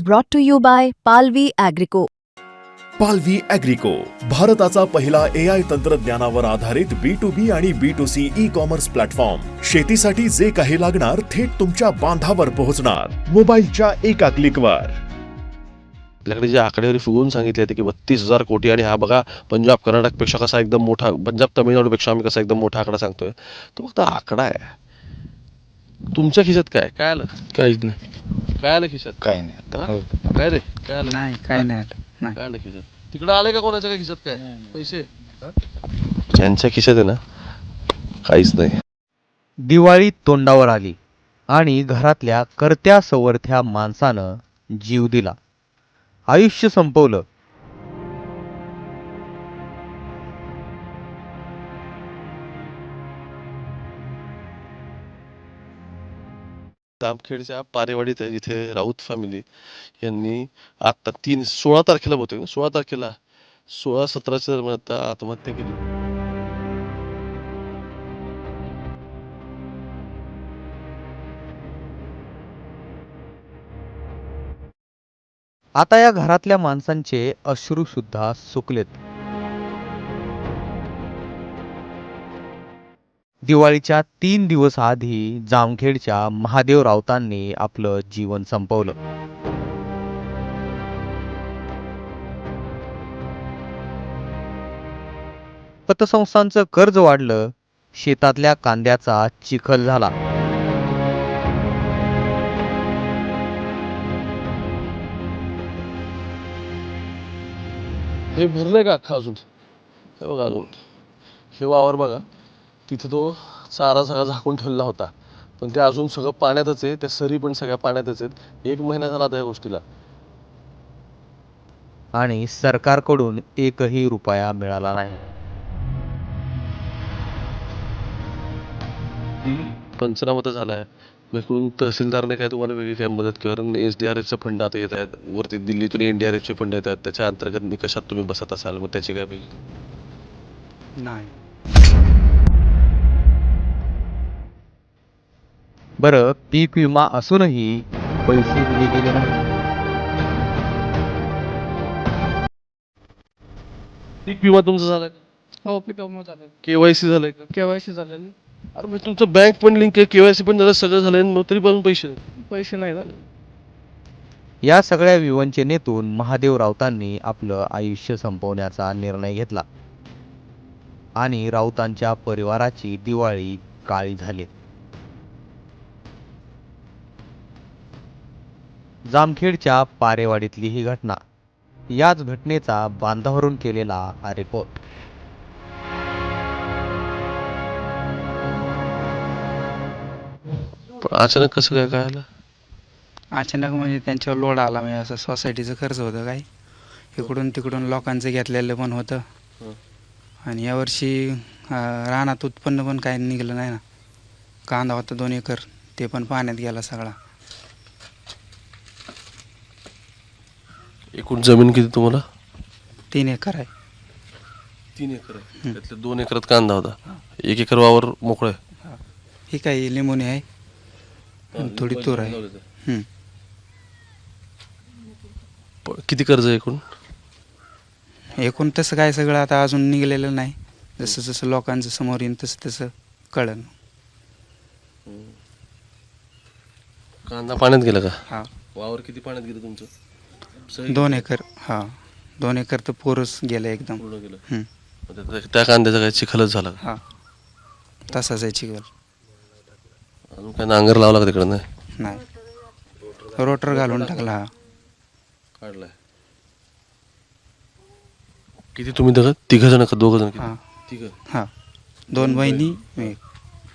brought to you by Palvi Agrico. पालवी ॲग्रिको, भारताचा पहिला AI तंत्रज्ञानावर आधारित B2B आणि B2C ई कॉमर्स प्लॅटफॉर्म. शेतीसाठी जे काही लागणार थेट तुमच्या बांधावर पोहोचणार, मोबाईलच्या एका क्लिकवर. आपल्याकडे जे आकडेवारी फुगवून सांगितले होते की 32,000 कोटी, आणि हा बघा पंजाब कर्नाटकपेक्षा कसा एकदम मोठा, पंजाब तमिळनाडूपेक्षा आम्ही कसा एकदम मोठा आकडा सांगतोय. तो फक्त आकडा आहे. तुमच्या खिशात काय काय आलं? काहीच नाही. काय आलं खिशात? काही नाही. हा? हो. काय रे काय आलं? नाही काही नाही आलं. नाही. काय आलं खिशात? तिकडं आले का कोणाच्या काय खिशात? काय पैसे? ज्यांच्या खिशात आहे ना काहीच नाही. दिवाळी तोंडावर आली आणि घरातल्या करत्या सवरथ्या माणसानं जीव दिला, आयुष्य संपवलं. जामखेडच्या पारेवाडीत आहे, जिथे राऊत फॅमिली यांनी आता 16 तारखेला होते, 16 तारखेला 16-17च्या दरम्यान आता आत्महत्या केली. आता या घरातल्या माणसांचे अश्रू सुद्धा सुकलेत. दिवाळीच्या 3 दिवस आधी जामखेडच्या महादेव राऊतांनी आपलं जीवन संपवलं. पतसंस्थांचं कर्ज वाढलं, शेतातल्या कांद्याचा चिखल झाला. हे भरलंय का अख्खा अजून? हे बघा अजून हे वावर बघा, तिथे तो चारा सगळा झाकून ठेवलेला होता, पण ते अजून सगळं पाण्यातच आहे. त्या सरी पण सगळ्या पाण्यातच आहेत. 1 महिना झाला आता या गोष्टीला. आणि सरकारकडून एकही रुपया मिळाला नाही. पंचनामा तर झालाय, म्हणून तहसीलदारने काय तुम्हाला वेगळी काय मदत किंवा SDRFचे फंड आता येत आहेत, वरती दिल्लीतून NDRFचे फंड येत आहेत, त्याच्या अंतर्गत निकषात तुम्ही बसत असाल, मग त्याची काय वेगळी? नाही. बरं, पीक विमा असूनही पैसे दिले गेले नाही. पीक विमा तुमचा झालाय का? हो पिक झालं. KYC झालंय का? केवायसी झालं. अरे मग तुमचं बँक पण लिंक आहे, KYC पण झालं, सगळं झालंय, मग तरी पण पैसे नाही झाले. या सगळ्या विवंचनेतून महादेव राऊतांनी आपलं आयुष्य संपवण्याचा निर्णय घेतला आणि राऊतांच्या परिवाराची दिवाळी काळी झाली. जामखेडच्या पारेवाडीतली ही घटना, याच घटनेचा बांधावरून केलेला हा रिपोर्ट. पण अचानक कसं काय काय आलं? अचानक म्हणजे त्यांच्यावर लोड आला, म्हणजे असं सोसायटीचं खर्च होतं काय, इकडून तिकडून लोकांचं घेतलेलं पण होतं. आणि यावर्षी रानात उत्पन्न पण काही निघालं नाही ना. कांदा होता 2 एकर, ते पण पाण्यात गेला सगळा. एकूण जमीन किती तुम्हाला? 3 एकर आहे. 3 एकर आहे, त्यातल्या 2 एकरात कांदा होता, 1 एकर वावर मोकळं आहे. ही काही लिंबोणी आहे, थोडी तूर आहे. किती कर्ज आहे एकूण? एकूण तसं काय सगळं आता अजून निघालेलं नाही. जसं जसं लोकांचं समोर येईन तसं तसं कळलं. कांदा पाण्यात गेला का? हा. वावर किती पाण्यात गेलं तुमचं? 2 एकर. हा, 2 एकर तर पोरच गेलं एकदम. पूर्ण गेलं. त्या कांद्याचा काय चिखलच झाला का? हा, तसाच आहे चिखल. अजून काय नांगर लावला का तिकडं? नाही, रोटर घालून टाकला. हा, काढलाय. किती तुम्ही तिघ जण का 2 जण? हा. तिघ. हा, 2 बहिणी, मी एक.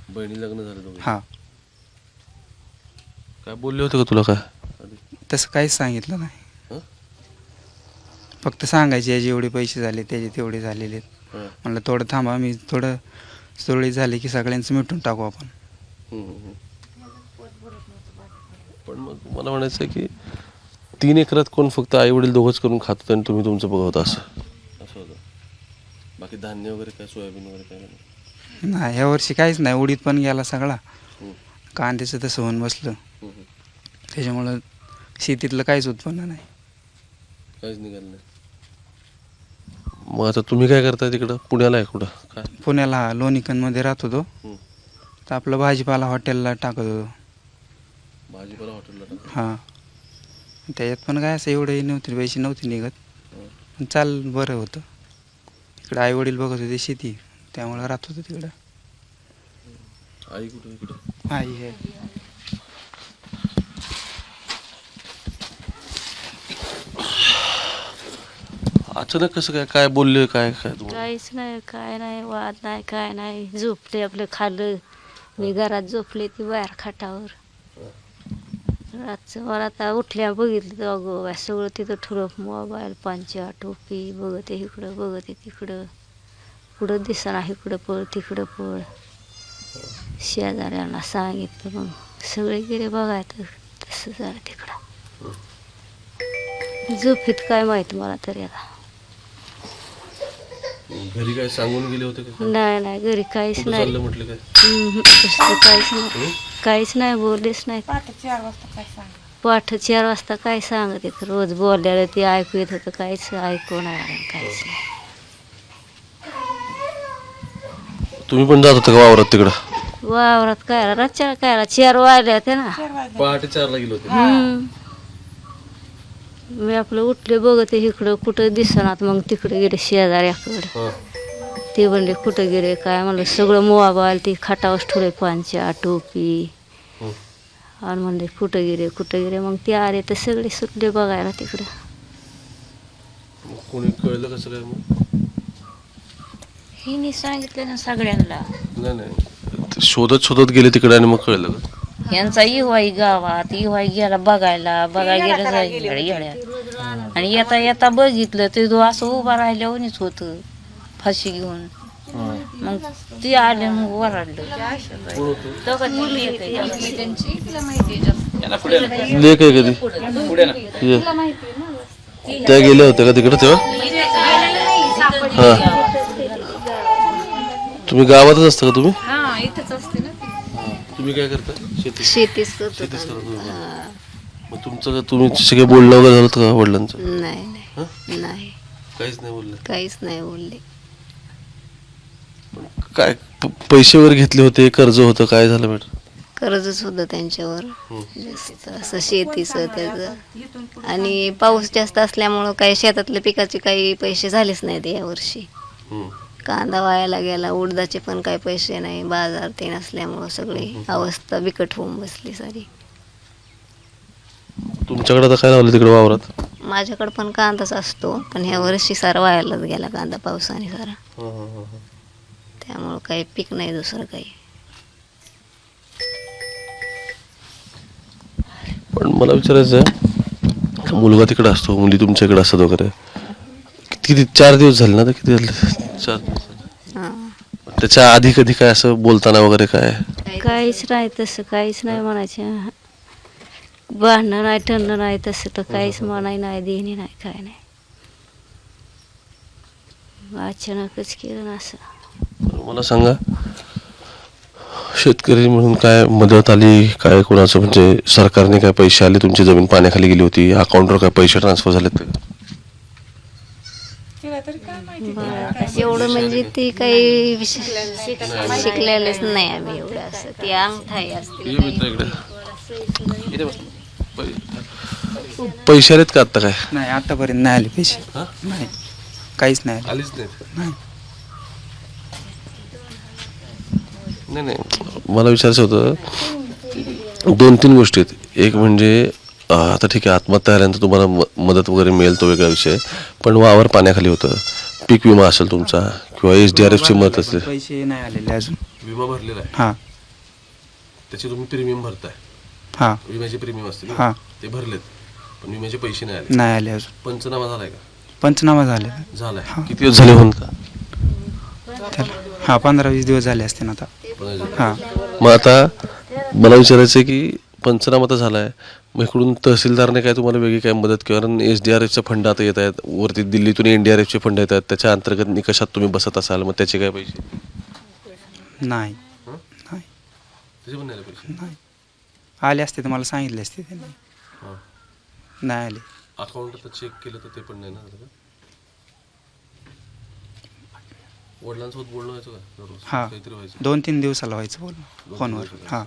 बहिणी लग्न झालं दोघे? हा. काय बोलले होते का तुला काय? तसं काहीच सांगितलं नाही. हं? फक्त सांगायचे याचे एवढे पैसे झाले, त्याचे तेवढे झालेले. म्हणलं थोडं थांबा, मी थोडं सुरळीत झाले की सगळ्यांचं मिटून टाकू आपण. पण मग मला म्हणायचं की 3 एकरात कोण फक्त आई वडील दोघंच करून खातात आणि तुम्ही तुमचं बघवता असं होतं? बाकी धान्य वगैरे काय, सोयाबीन वगैरे काय नाही? नाही, ह्या वर्षी काहीच नाही. उडीद पण गेला सगळा. कांद्याचं तसं होऊन बसलं. त्याच्यामुळं शेतीतलं काहीच उत्पन्न नाही. काहीच निघालं नाही. मग आता तुम्ही काय करताय तिकडं? पुण्याला आहे कुठं काय? पुण्याला लोणीकंदमध्ये राहत होतो. तर आपलं भाजीपाला हॉटेलला टाकत होतो. भाजीपाला हॉटेलला? हां. त्याच्यात पण काय असं एवढे नव्हते पैसे नव्हते निघत, पण चाल बरं होतं. इकडं आई वडील बघत होते शेती, त्यामुळं राहत होतं तिकडं. आई कुठं इकडं? आई आहे. अचानक कसं काय काय बोलले काय काय तुम्हाला? काहीच नाही, काय नाही, वाद नाही, काय नाही. झोपले आपलं खाल्लं. मी घरात झोपले, ती बाहेर खाटावर. रातचं मला आता उठल्या बघितलं तर अगं सगळं तिथं ठुरप, मोबाईल, पंचा, टोपी, बघते इकडं बघते तिकडं. कुठं दिसणार, इकडं पळ तिकडं पळ. शेजाऱ्यांना सांगितलं, मग सगळे गेले बघायचं. तसं झालं तिकडं. झोपीत काय माहिती मला तरी आता. घरी काय सांगून गेले होते का? नाही घरी काहीच कुठं नाही. चाललं म्हटलं काय? तसलं काहीच नाही, काहीच नाही बोललेच नाही. पहाटे 4 वाजता काय सांगत येत, रोज बोलल्याला ते ऐकू येत होतं, काहीच ऐकू नाही, काहीच नाही. तुम्ही पण जात होता का वावरात तिकडं? वावरात काय रातच्या काय 4 वाजले होते ना. पहाटे 4ला गेलो होते. मी आपलं उठले बघते इकडं कुठं दिसणार, मग तिकडे गेले शेजाऱ्याकडं. ते म्हणले कुठं गेले काय, म्हणलं सगळं मोबाईल ती खाटावच ठेवले, पंचा टोपी. आणि म्हणले कुठं गेले, मग ते आले तर सगळे सुटले बघायला तिकडं. कोणी कळलं कसं काय मग? हिने सांगितलं ना सगळ्यांना. नाही शोधत गेले तिकडे आणि मग कळलं का? यांचा इवाई गावात इवाई गेला बघायला गेलं येड्यात. आणि येता बघितलं ते असं उभा राहिल्यावरच होतं फाशी घेऊन. मग ती आले, मग वराडलं. लेक आहे कधी त्या गेल्या होत्या का तिकडे तेव्हा? हा. तुम्ही गावातच असता का तुम्ही? तुम्ही काय करता? शेतीच शेतीच करत होता. मग तुमचं तुम्ही सगळे बोलणं वगैरे झालं का वडिलांचं? नाही काहीच नाही बोलले. काहीच नाही बोलले. काय पैसे वगैरे घेतले होते, कर्ज होतं, काय झालं मॅडम? कर्जच होतं त्यांच्यावर जास्त असं शेतीचं त्याचं. आणि पाऊस जास्त असल्यामुळं काही शेतातल्या पिकाचे काही पैसे झालेच नाहीत यावर्षी. कांदा वायाला गेला, उडदाचे पण काही पैसे नाही, बाजार ते नसल्यामुळं सगळी अवस्था बिकट होऊन बसली सारी. तुमच्याकडे आता काय लावलं तिकडे वावरात? माझ्याकडं पण कांदाच असतो, पण ह्या वर्षी सारा वायालाच गेला कांदा पावसाने सारा. त्यामुळं काही पीक नाही दुसरं काही. पण मला विचारायचं आहे, मुलगा तिकडे असतो, मुली तुमच्या इकडे असतात वगैरे, किती 4 दिवस झाले ना? किती झाले? 4 दिवस. त्याच्या आधी कधी काय असं बोलताना वगैरे काय? काहीच नाही तसं, काहीच नाही म्हणायचं. भांडणं नाही, टणणं नाही, तसं तर काहीच म्हणाय नाही, देणे नाही, काय नाही. अचानकच केलं ना असं. मला सांगा, शेतकरी म्हणून काय मदत आली काय कोणाचं, म्हणजे सरकारने काय पैसे आले, तुमची जमीन पाण्याखाली गेली होती, अकाउंटवर काय पैसे ट्रान्सफर झालेत? एवढं म्हणजे ती काही शिकलेलंच नाही आम्ही एवढं. असं ती अंगठाई असते. पैसे आलेत का आता? काय नाही, आतापर्यंत नाही आले पैसे. नाही, काहीच नाही आले. आलीच नाही. नाही मला विचारायचं होतं, 2-3 गोष्टी आहेत. एक म्हणजे आता ठीक आहे, आत्महत्या झाल्यानंतर तुम्हाला मदत वगैरे मिळेल तो वेगळा विषय, पण वावर पाण्याखाली होतं, पीक विमा असेल तुमचा किंवा SDRFची मदत असेल. पैसे नाही आलेले अजून. विमा भरलेला आहे? हां त्याचे तुम्ही प्रीमियम भरताय? हां विम्याचे प्रीमियम असतील हां. ते भरलेत, पण विम्याचे पैसे नाही आले. नाही आले अजून. पंचनामा झालाय का? पंचनामा झाले. झालाय. किती दिवस झाले होऊन का? हां, 15-20 दिवस झाले असते ना आता. हां. मग आता मला विचारायचं आहे की पंचनामा तर झालाय, मग इकडून तहसीलदारने काय तुम्हाला वेगळी काय मदत, कारण SDRFचे फंड आता येत आहेत वरती, दिल्लीतून NDRFचे फंड येत आहेत, त्याच्या अंतर्गत निकषात तुम्ही बसत असाल, मग त्याचे काय पैसे? नाही त्याचे पण नाही पैसे? नाही. आले असते तर मला सांगितले असते त्यांनी. नाही आले. अकाउंट आता चेक केलं तर ते पण नाही ना झालं का? वडिलांसोबत बोलणं व्हायचं का दररोज? हां काहीतरी व्हायचं? 2-3 दिवसाला व्हायचं बोलणं फोनवर. हां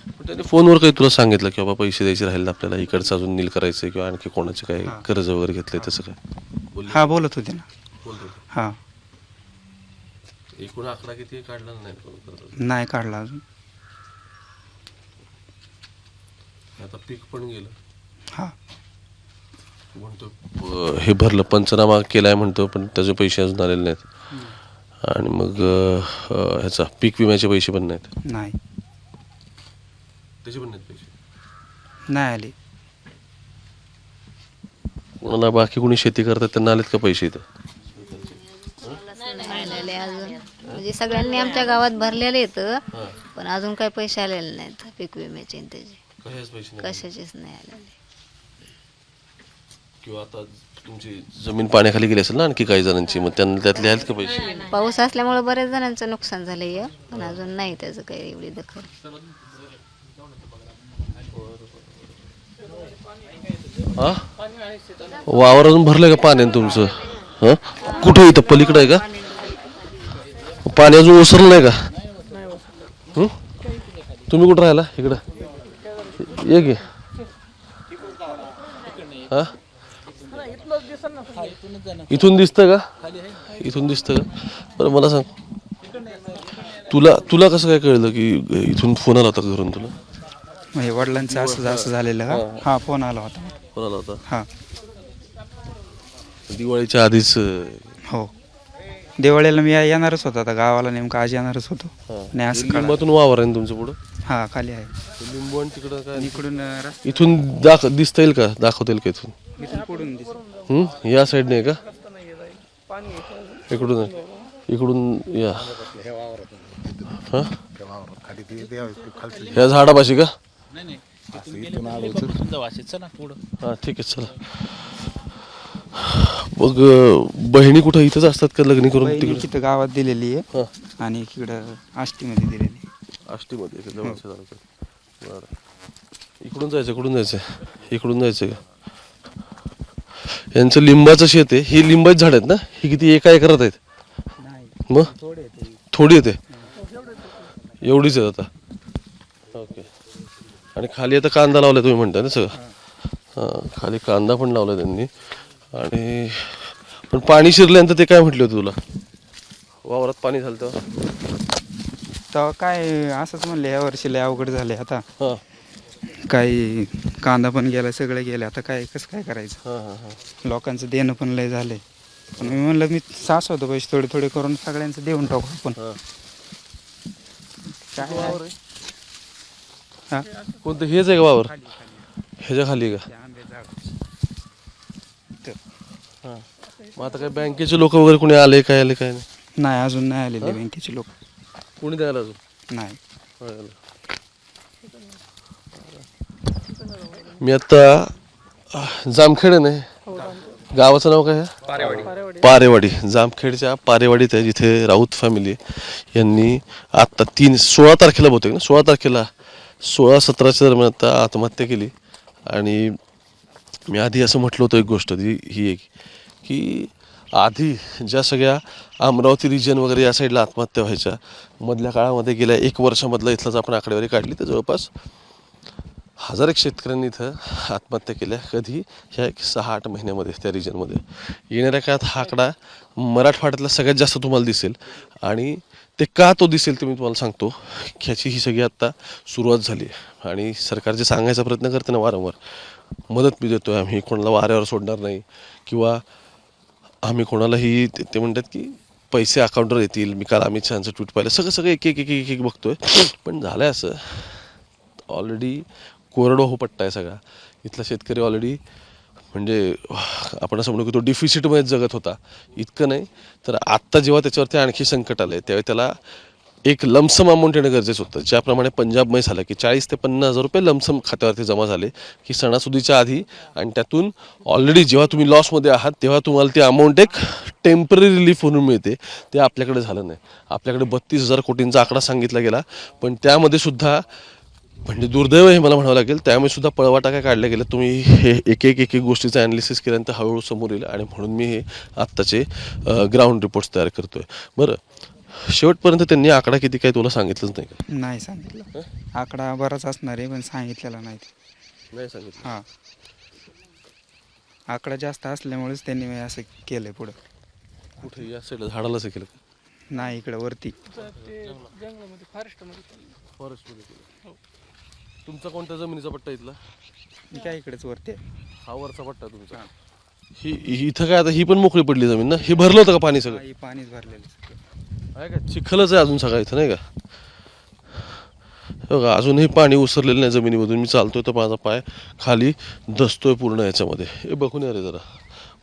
पण त्याने फोनवर काही तुला सांगितलं की बाबा पैसे द्यायचे राहिले आपल्याला, इकडचं अजून नील करायचं किंवा आणखी कोणाचे काही कर्ज वगैरे घेतले तसं काय हां बोलत होते ना. बोलतो? हां एकूण आकडा किती काढला नाही कर्ज? नाही काढला अजून. आता पीक पण गेलं हां म्हणतो, हे भरलं पंचनामा केलाय म्हणतो पण त्याचे पैसे अजून आलेले नाहीत. आणि मग ह्याचा पीक विम्याचे पैसे पण नाहीत. नाही त्याचे पण नाहीत पैसे. नाही आले. कोणाला बाकी कोणी शेती करतात त्यांना आलेत का पैसे इथं? नाही आलेले अजून, म्हणजे सगळ्यांनी आमच्या गावात भरलेले येतं पण अजून काही पैसे आलेले नाहीत पीक विम्याचे आणि त्याचे कशाच पैसे नाही? कशाचेच नाही आलेले. किंवा आता तुमची जमीन पाण्याखाली गेली असेल ना आणखी काही जणांची, मग त्यांना त्यातले आहेत का पैसे? पाऊस असल्यामुळे बरेच जणांचं नुकसान झालंय पण अजून नाही त्याचं काही एवढी दखल. हा वावर अजून भरलंय का पाण्याने तुमचं? हा कुठं इथं पलीकडे आहे का पाणी? अजून ओसरलं नाही का? तुम्ही कुठं राहिला? इकडं ये की. हा इथून दिसतं का? इथून दिसतं का? बरं मला सांग, तुला कसं काय कळलं की इथून फोन आला होता घरून तुला? म्हणजे वडिलांचं असं झालेलं का? हां फोन आला होता. फोन आला होता हां दिवाळीच्या आधीच? हो दिवाळीला मी येणारच होतो, आता गावाला नेमकं आज येणारच होतो. नाही असं कळलं. लिंबातून वावर आहे ना तुमचं पुढं? हां खाली आहे. लिंबू आणि तिकडं काय इकडून इथून दिसता येईल का? दाखवता येईल का इथून? पुढून दिसत. या साईडने आहे का? इकडून इकडून या. हा ह्या झाडापाशी का? हा ठीक आहे चला. मग बहिणी कुठं इथंच असतात का लग्न करून? बहिणी तिकडे तिथं गावात दिलेली आहे हा हो. आणि इकडं आष्टीमध्ये दिलेली आहे. आष्टीमध्ये जवळचं झालं. बरं इकडून जायचं इकडून जायचं का? यांचं लिंबाचं शेत आहे. ही लिंबाची झाड आहेत ना? ही किती एका एकरात आहेत? मग थोडी येते एवढीच आहेत आता. ओके. आणि खाली आता कांदा लावलाय तुम्ही म्हणताय ना सगळं? हां खाली कांदा पण लावलाय त्यांनी. आणि पण पाणी शिरल्यानंतर ते काय म्हटलं होतं तुला वावरात पाणी झालं तेव्हा? तेव्हा काय असंच म्हणले या वर्षी लय अवघड झाले आता. हां काही कांदा पण गेला सगळं गेलं आता काय कसं काय करायचं. हां हां हां लोकांचं देणं पण लय झालंय. पण मी म्हणलं मी साचवतो पैसे थोडे थोडे करून सगळ्यांचं देऊन टाकू आपण. हां. काय आहे? हा? कोणतं हेच आहे का वावर? ह्याच्या खाली आहे का? ते आंबे झाड. हां मग आता काय बँकेचे लोक वगैरे कोणी आले काय नाही? नाही अजून नाही आलेले बँकेचे लोक. कोणी द्यायला अजून? नाही. मी आता जामखेड आहे ना, गावाचं नाव काय आहे? पारेवाडी. जामखेडच्या पारेवाडीत आहे जिथे राऊत फॅमिली यांनी आत्ता 16 तारखेला बहुतेक ना 16 तारखेला 16-17च्या दरम्यान आता आत्महत्या केली. आणि मी आधी असं म्हटलं होतं एक गोष्ट ही एक की आधी ज्या सगळ्या अमरावती रिजन वगैरे या साईडला आत्महत्या व्हायच्या मधल्या काळामध्ये गेल्या 1 वर्षामधलं इथलं जर आपण आकडेवारी काढली तर जवळपास 1000 शेतकऱ्यांनी इथं आत्महत्या केल्या. कधी ह्या 6-8 महिन्यामध्ये त्या रिजनमध्ये. येणाऱ्या काळात हा आकडा मराठवाड्यातला सगळ्यात जास्त तुम्हाला दिसेल. आणि ते का तो दिसेल ते मी तुम्हाला सांगतो. ह्याची ही सगळी आत्ता सुरुवात झाली आणि सरकार जे सांगायचा प्रयत्न करते ना वारंवार, मदत मी देतोय, आम्ही कोणाला वाऱ्यावर सोडणार नाही किंवा आम्ही कोणालाही ते म्हणतात की पैसे अकाउंटवर येतील. मी काल अमित शहाचं ट्विट पाहिलं. सगळं एक एक बघतोय. पण झालंय असं ऑलरेडी कोरडवाहू पट्टा आहे सगळा. इथला शेतकरी ऑलरेडी म्हणजे आपण असं म्हणू की तो डिफिसिटमध्ये जगत होता. इतकं नाही तर आत्ता जेव्हा त्याच्यावरती आणखी संकट आलं त्यावेळी त्याला एक लमसम अमाऊंट येणं गरजेचं होतं. ज्याप्रमाणे पंजाबमध्ये झालं की 40,000 ते 50,000 रुपये लमसम खात्यावरती जमा झाले की सणासुदीच्या आधी. आणि त्यातून ऑलरेडी जेव्हा तुम्ही लॉसमध्ये आहात तेव्हा तुम्हाला ती अमाऊंट एक टेम्पररी रिलीफ म्हणून मिळते. ते आपल्याकडे झालं नाही. आपल्याकडे 32,000 कोटींचा आकडा सांगितला गेला पण त्यामध्ये सुद्धा म्हणजे दुर्दैव हे मला म्हणावं लागेल. त्यामुळे सुद्धा पळवाटा काय काढल्या गेल्या. तुम्ही हे एक एक गोष्टीचं ॲनालिसिस केल्यानंतर हळूहळू समोर येईल आणि म्हणून मी हे आत्ताचे ग्राउंड रिपोर्ट्स तयार करतोय. बरं, शेवटपर्यंत त्यांनी आकडा किती काय तुला सांगितलंच नाही का? नाही सांगितलं. आकडा बराच असणार आहे पण सांगितलेला नाही. नाही सांगितलं. हां, आकडा जास्त असल्यामुळेच त्यांनी असं केलं पुढं. कुठे या साईडला झाडालाच हे केलं का? नाही, इकडं वरती. फॉरेस्टमध्ये केलं. तुमचा कोणत्या जमिनीचा पट्टा इथला? काय इकडेच वरती आहे. हा वरचा पट्टा तुमचा. ही इथं काय आता ही पण मोकळी पडली जमीन ना? हे भरलं होतं का पाणी सगळं? ही पाणीच भरलेलं सगळं. आहे का? चिखलच आहे अजून सगळं इथं नाही का? बघा अजूनही पाणी उसरलेलं नाही जमिनीमधून. मी चालतोय तर माझा पाय खाली दसतोय पूर्ण याच्यामध्ये. हे बघून या रे जरा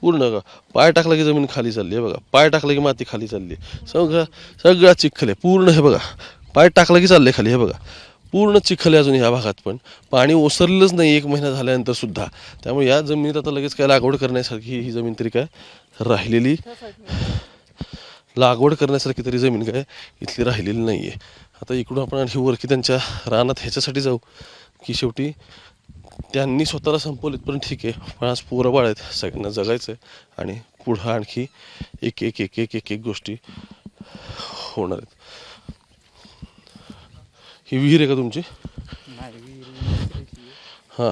पूर्ण का पाय टाकला की जमीन खाली चालली आहे बघा. पाय टाकला की माती खाली चालली आहे. सगळा चिखल आहे पूर्ण. हे बघा पाय टाकला की चाललंय खाली. हे बघा पूर्ण चिखल आहे अजून ह्या भागात. पण पाणी ओसरलेलंच नाही 1 महिना झाल्यानंतर सुद्धा. त्यामुळे या जमिनीत आता लगेच काय लागवड करण्यासारखी ही जमीन तरी काय राहिलेली, लागवड करण्यासारखी तरी जमीन काय इथली राहिलेली नाही आहे. आता इकडून आपण आणखी वरती त्यांच्या रानात ह्याच्यासाठी जाऊ की शेवटी त्यांनी स्वतःला संपवलेत. पण ठीक आहे, पण आज पोरं बाळ आहेत, सगळ्यांना जगायचं आहे आणि पुढं आणखी एक एक एक एक एक एक गोष्टी होणार आहेत. ही विहीर आहे का तुमची? हां,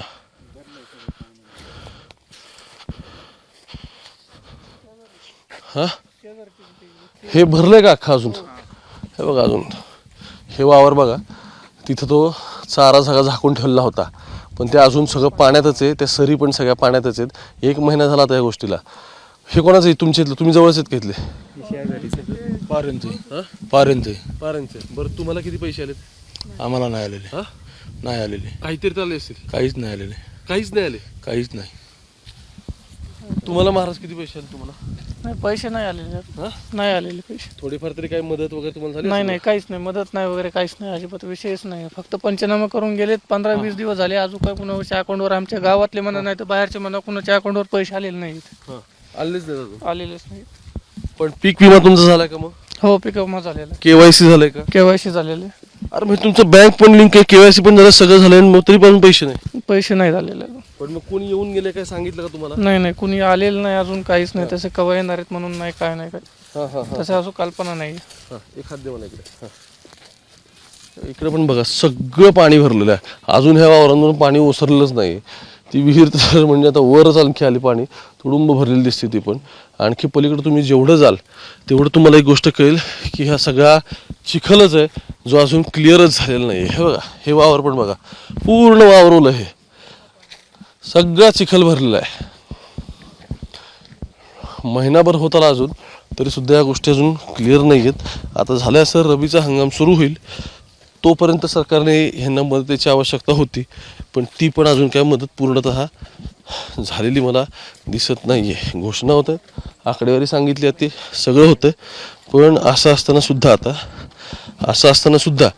हां, हे भरलंय का अख्खा अजून? हे बघा अजून हे वावर बघा, तिथं तो चारा सगळा झाकून ठेवलेला होता पण ते अजून सगळं पाण्यातच आहे. त्या सरी पण सगळ्या पाण्यातच आहेत. 1 महिना झाला आता या गोष्टीला. हे कोणाचं आहे? तुमच्या इथलं? तुम्ही जवळच आहेत का इथले? पारेंचे. बरं, तुम्हाला किती पैसे आलेत? आम्हाला नाही आलेले. हां, नाही आलेले. काहीतरी तर आले असतील. काहीच नाही आलेले. काहीच नाही आले. काहीच नाही. तुम्हाला महाराज किती पैसे आले तुम्हाला? नाही, पैसे नाही आलेले. हां, नाही आलेले पैसे. थोडीफार तरी काही मदत वगैरे तुम्हाला झाली? नाही नाही, काहीच नाही, मदत नाही वगैरे काहीच नाही, अजिबात विषयच नाही. फक्त पंचनामा करून गेलेत. 15-20 दिवस झाले. अजून काय कुणाच्या अकाउंटवर, आमच्या गावातले म्हणा नाही तर बाहेरचे म्हणा, कुणाच्या अकाउंटवर पैसे आलेले नाहीत. हां, आलेच नाही अजून. आलेलेच नाहीत. पण पीक विमा तुमचा झालाय का? मग हो, पिक विमा झालेला, KYC झालंय का? KYC झालेले. अरे म्हणजे तुमचं बँक पण लिंक आहे, KYC पण झालं, सगळं झालंय, मग तरी पण पैसे नाही. पैसे नाही झालेले. पण मग कोणी येऊन गेले काय सांगितलं का तुम्हाला? नाही नाही, कुणी आलेलं नाही अजून, काहीच नाही. तसे कवा येणार आहेत म्हणून नाही, काय नाही, काय हां हां हां तसं अजून कल्पना नाही. हां, एखाद दे मला इकडे. हां, इकडे पण बघा सगळं पाणी भरलेलं आहे. अजून ह्या वावरांमधून पाणी ओसरलेलंच नाही. ती विहीर तर म्हणजे आता वरच आणखी आली, पाणी तुडुंब भरलेली दिसते ती पण. आणखी पलीकडे तुम्ही जेवढं जाल तेवढं तुम्हाला एक गोष्ट कळेल की ह्या सगळा चिखलच आहे जो अजून क्लिअरच झालेला नाही. हे बघा हे वावर पण बघा पूर्ण वावरवलं, हे सगळा चिखल भरलेला आहे. महिनाभर होत आला अजून तरी सुद्धा या गोष्टी अजून क्लिअर नाही आहेत. आता झाल्या सर रबीचा हंगाम सुरू होईल तोपर्यंत सरकारने ह्यांना मदतीची आवश्यकता होती, पण ती पण अजून काय मदत पूर्णतः झालेली मला दिसत नाही आहे. घोषणा होतं, आकडेवारी सांगितली ते सगळं होतं, पण असं असताना सुद्धा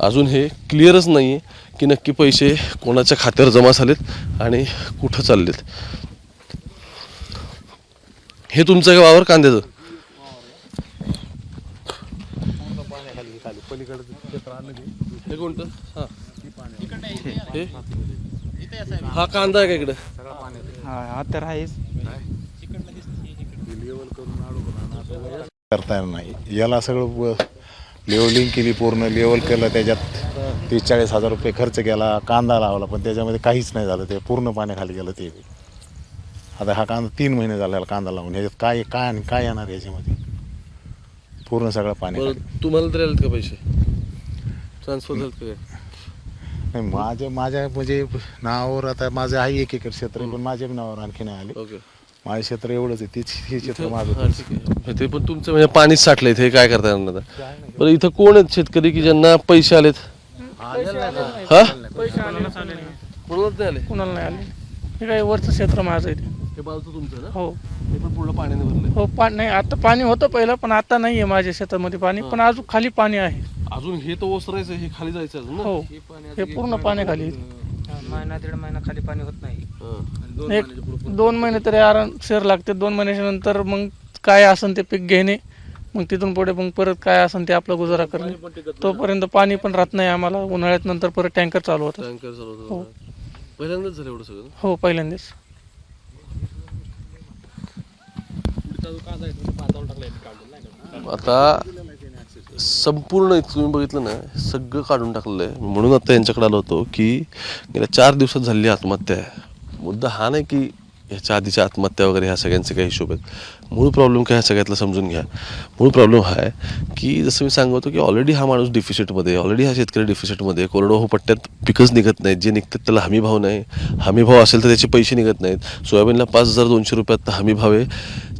अजून हे क्लिअरच नाही आहे की नक्की पैसे कोणाच्या खात्यावर जमा झालेत आणि कुठं चाललेत. हे तुमचं काय वावर कांद्याचं? हे कोणतं? हा कांदा आहे का इकडे? हा तर आहेच. करता येणार नाही. याला सगळं लेवलिंग केली, पूर्ण लेवल केलं, त्याच्यात 30-40 हजार रुपये खर्च केला, कांदा लावला, पण त्याच्यामध्ये काहीच नाही झालं. ते पूर्ण पाण्याखाली गेलं. ते आता हा कांदा 3 महिने झाला कांदा लावून. ह्याच्यात काय काय आणि काय येणार याच्यामध्ये? पूर्ण सगळं पाणी. तुम्हाला तरी आलेत का पैसे? ट्रान्सफर झालं का? नाही, माझ्या म्हणजे नावावर आता माझं आहे 1 एकर क्षेत्र, पण माझ्या नावावर आणखी नाही आले. ओके, माझं क्षेत्र एवढंच आहे, तेच हे क्षेत्र माझं. हां, ठीक आहे. ते पण तुमचं म्हणजे पाणीच साठलं इथे, काय करता येणार आता? बरं, इथं कोण आहेत शेतकरी की ज्यांना पैसे आलेत? हा, कोणालाच नाही आले. कुणाला नाही आले. हे काय वरचं क्षेत्र माझं आहे ते. हे बाजूचं तुमचं ना? हो हे पण पूर्ण पाण्याने भरलंय. हो, नाही आता पाणी होतं पहिलं, पण आता नाही आहे माझ्या शेतामध्ये पाणी, पण अजून खाली पाणी आहे. अजून हे तर ओसरायचं, हे खाली जायचं अजून ना? हो, हे पूर्ण पाण्याखाली. महिना 1.5 महिना खाली पाणी होत नाही. एक 2 महिने तरी आराम शेर लागते. 2 महिन्याच्या नंतर मग काय असेल ते पीक घेणे मग तिथून पुढे मग परत काय असेल ते आपला गुजारा करणे. तोपर्यंत पाणी पण राहत नाही आम्हाला. उन्हाळ्यात नंतर परत टँकर चालू होतं. टँकर चालवतो पहिल्यांदाच झालं एवढं सगळं. हो, पहिल्यांदाच. आता संपूर्ण तुम्ही बघितलं ना, सगळं काढून टाकलेलं आहे. म्हणून आता यांच्याकडे आलो होतो की गेल्या 4 दिवसात झालेली आत्महत्या आहे. मुद्दा हा नाही की ह्याच्या आधीच्या आत्महत्या वगैरे ह्या सगळ्यांचे काही हिशोब आहेत. मूळ प्रॉब्लेम काय ह्या सगळ्यातला समजून घ्या. मूळ प्रॉब्लेम हा आहे की जसं मी सांगत होतो की ऑलरेडी हा माणूस डिफिसिटमध्ये, ऑलरेडी हा शेतकरी डिफिसिटमध्ये. कोरडवाहू पट्ट्यात पिकच निघत नाहीत. जे निघतात त्याला हमी भाव नाही. हमी भाव असेल तर त्याचे पैसे निघत नाहीत. सोयाबीनला 5,200 रुपयात हमी भाव आहे.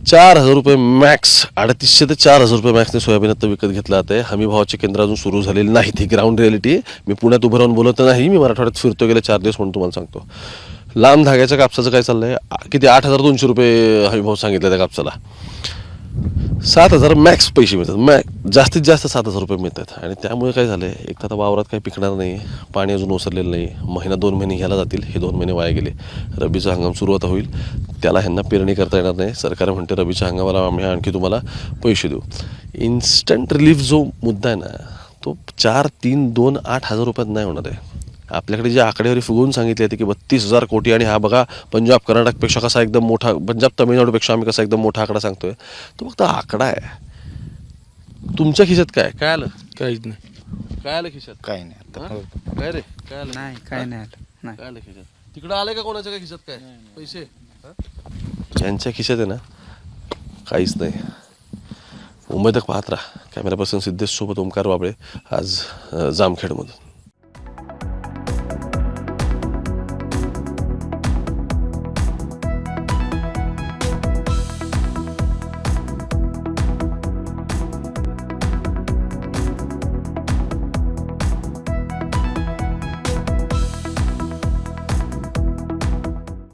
4,000 रुपये मॅक्स, 350 ते 4,000 रुपये मॅक्सने सोयाबीन आता विकत घेतलं जात आहे. हमी भावाचे केंद्र अजून सुरू झालेली नाहीत. ही ग्राउंड रिॲलिटी आहे. मी पुण्यात उभं राहून बोलत नाही, मी मराठवाड्यात फिरतो गेले 4 दिवस म्हणून तुम्हाला सांगतो. लांब धाग्याच्या कापसाचं काय चाललंय, किती 8,200 रुपये हमी भाव सांगितलं त्या कापसाला. 7,000 मॅक्स पैसे मिळतात. जास्तीत जास्त 7,000 रुपये मिळतात. आणि त्यामुळे काय झालंय, एक तर आता वावरात काही पिकणार नाही, पाणी अजून ओसरलेलं नाही. महिना 2 महिने ह्याला जातील. हे 2 महिने वाया गेले. रब्बीचा हंगाम सुरुवात होईल, त्याला ह्यांना पेरणी करता येणार नाही. सरकार म्हणते रब्बीच्या हंगामाला आम्ही आणखी तुम्हाला पैसे देऊ. इन्स्टंट रिलीफ जो मुद्दा आहे ना, तो 4, 3, 2, 8,000 रुपयात नाही होणार आहे. आपल्याकडे जे आकडेवारी फुगवून सांगितली होती की 32,000 कोटी, आणि हा बघा पंजाब कर्नाटकपेक्षा कसा एकदम मोठा, पंजाब तामिळनाडूपेक्षा आम्ही कसा एकदम मोठा आकडा सांगतोय, तो फक्त आकडा आहे. तुमच्या खिशात काय काय आलं? काहीच नाही. काय आलं खिशात? काही नाही. काय रे काय आलं? नाही, काय नाही आलं. नाही. काय आलं खिशात? तिकडं आले का कोणाच्या काय खिशात काय पैसे? ज्यांच्या खिशात आहे ना, काहीच नाही. मुंबई तक पाहत राहा. कॅमेरा पर्सन सिद्धेश सोबत ओमकार बाबळे, आज जामखेडमधून.